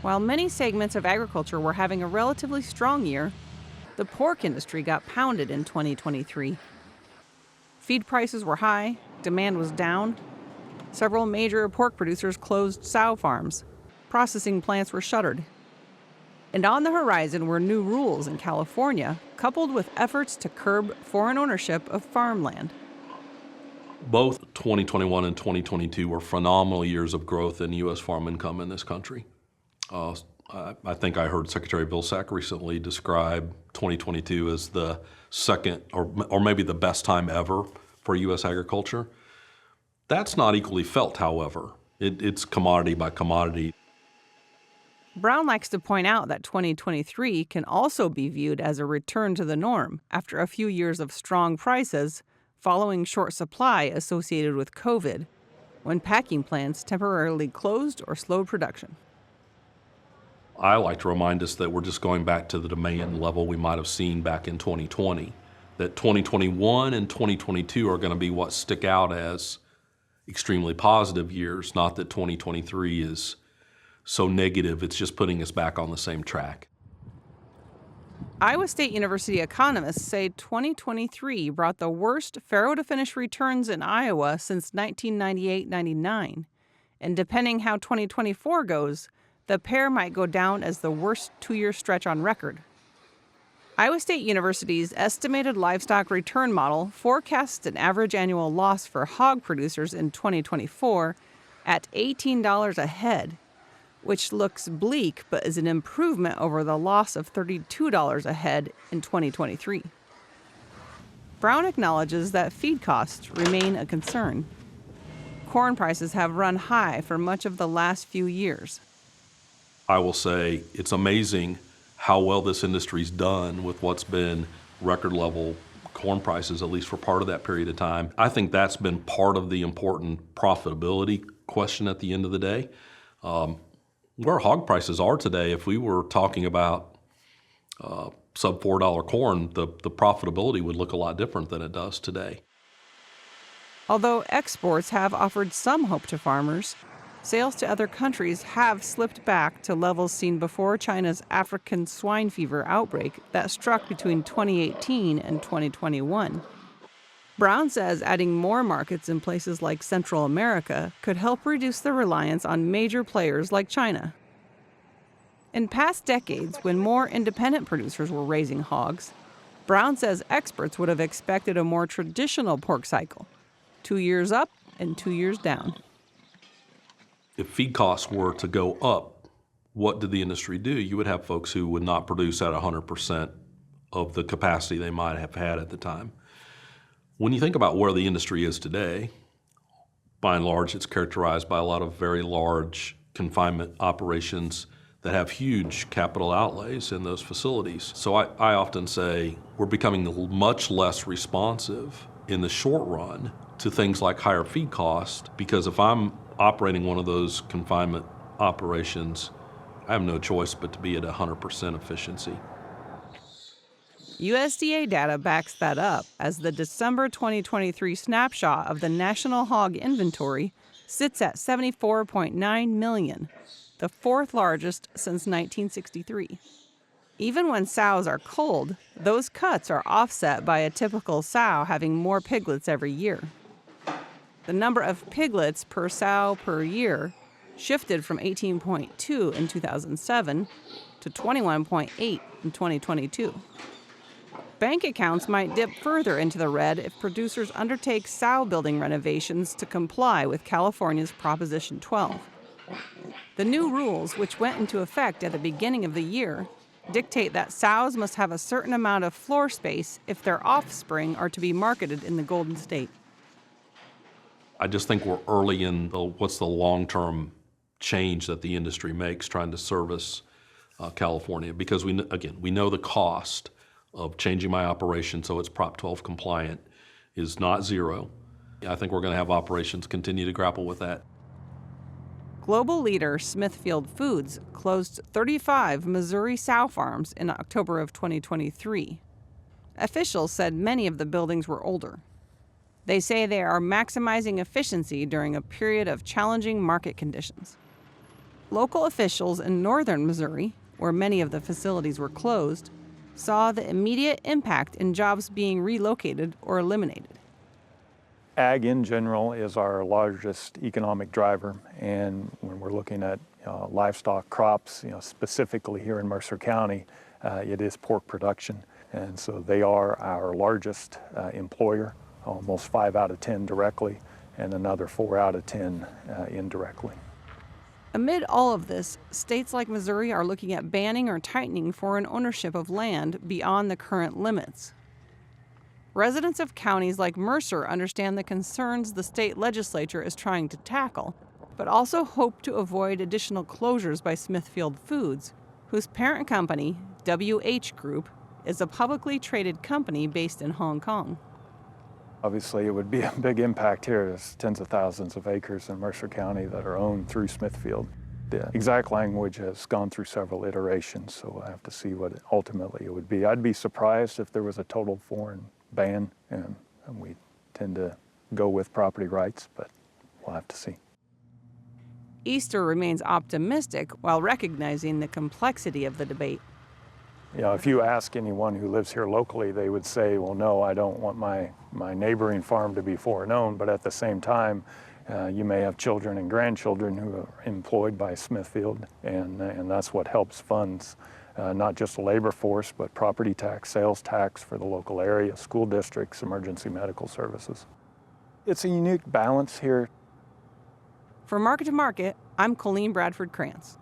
While many segments of agriculture were having a relatively strong year, the pork industry got pounded in 2023. Feed prices were high, demand was down. Several major pork producers closed sow farms. Processing plants were shuttered. And on the horizon were new rules in California, coupled with efforts to curb foreign ownership of farmland. Both 2021 and 2022 were phenomenal years of growth in U.S. farm income in this country. I think I heard Secretary Vilsack recently describe 2022 as the second or maybe the best time ever for U.S. agriculture. That's not equally felt, however. It's commodity by commodity. Brown likes to point out that 2023 can also be viewed as a return to the norm after a few years of strong prices following short supply associated with COVID, when packing plants temporarily closed or slowed production. I like to remind us that we're just going back to the demand level we might have seen back in 2020, that 2021 and 2022 are going to be what stick out as extremely positive years, not that 2023 is so negative, it's just putting us back on the same track. Iowa State University economists say 2023 brought the worst farrow-to-finish returns in Iowa since 1998-99. And depending how 2024 goes, the pair might go down as the worst two-year stretch on record. Iowa State University's estimated livestock return model forecasts an average annual loss for hog producers in 2024 at $18 a head, which looks bleak but is an improvement over the loss of $32 a head in 2023. Brown acknowledges that feed costs remain a concern. Corn prices have run high for much of the last few years. I will say it's amazing how well this industry's done with what's been record level corn prices, at least for part of that period of time. I think that's been part of the important profitability question at the end of the day. Where hog prices are today, if we were talking about sub $4 corn, the profitability would look a lot different than it does today. Although exports have offered some hope to farmers, sales to other countries have slipped back to levels seen before China's African swine fever outbreak that struck between 2018 and 2021. Brown says adding more markets in places like Central America could help reduce the reliance on major players like China. In past decades, when more independent producers were raising hogs, Brown says experts would have expected a more traditional pork cycle, 2 years up and 2 years down. If feed costs were to go up, what did the industry do? You would have folks who would not produce at 100% of the capacity they might have had at the time. When you think about where the industry is today, by and large, it's characterized by a lot of very large confinement operations that have huge capital outlays in those facilities. So I often say we're becoming much less responsive in the short run to things like higher feed cost, because if I'm operating one of those confinement operations, I have no choice but to be at 100% efficiency. USDA data backs that up, as the December 2023 snapshot of the national hog inventory sits at 74.9 million, the fourth largest since 1963. Even when sows are culled, those cuts are offset by a typical sow having more piglets every year. The number of piglets per sow per year shifted from 18.2 in 2007 to 21.8 in 2022. Bank accounts might dip further into the red if producers undertake sow building renovations to comply with California's Proposition 12. The new rules, which went into effect at the beginning of the year, dictate that sows must have a certain amount of floor space if their offspring are to be marketed in the Golden State. I just think we're early in what's the long-term change that the industry makes trying to service California, because we know the cost of changing my operation so it's Prop 12 compliant is not zero. I think we're going to have operations continue to grapple with that. Global leader Smithfield Foods closed 35 Missouri sow farms in October of 2023. Officials said many of the buildings were older. They say they are maximizing efficiency during a period of challenging market conditions. Local officials in northern Missouri, where many of the facilities were closed, saw the immediate impact in jobs being relocated or eliminated. Ag in general is our largest economic driver, and when we're looking at livestock crops, specifically here in Mercer County, it is pork production, and so they are our largest employer, almost 5 out of 10 directly, and another 4 out of 10 indirectly. Amid all of this, states like Missouri are looking at banning or tightening foreign ownership of land beyond the current limits. Residents of counties like Mercer understand the concerns the state legislature is trying to tackle, but also hope to avoid additional closures by Smithfield Foods, whose parent company, WH Group, is a publicly traded company based in Hong Kong. Obviously, it would be a big impact here. There's tens of thousands of acres in Mercer County that are owned through Smithfield. The exact language has gone through several iterations, so we'll have to see what ultimately it would be. I'd be surprised if there was a total foreign ban, and we tend to go with property rights, but we'll have to see. Easter remains optimistic while recognizing the complexity of the debate. If you ask anyone who lives here locally, they would say, well, no, I don't want my neighboring farm to be foreign owned, but at the same time, you may have children and grandchildren who are employed by Smithfield, and that's what helps funds not just the labor force, but property tax, sales tax for the local area, school districts, emergency medical services. It's a unique balance here. For Market to Market, I'm Colleen Bradford Krantz.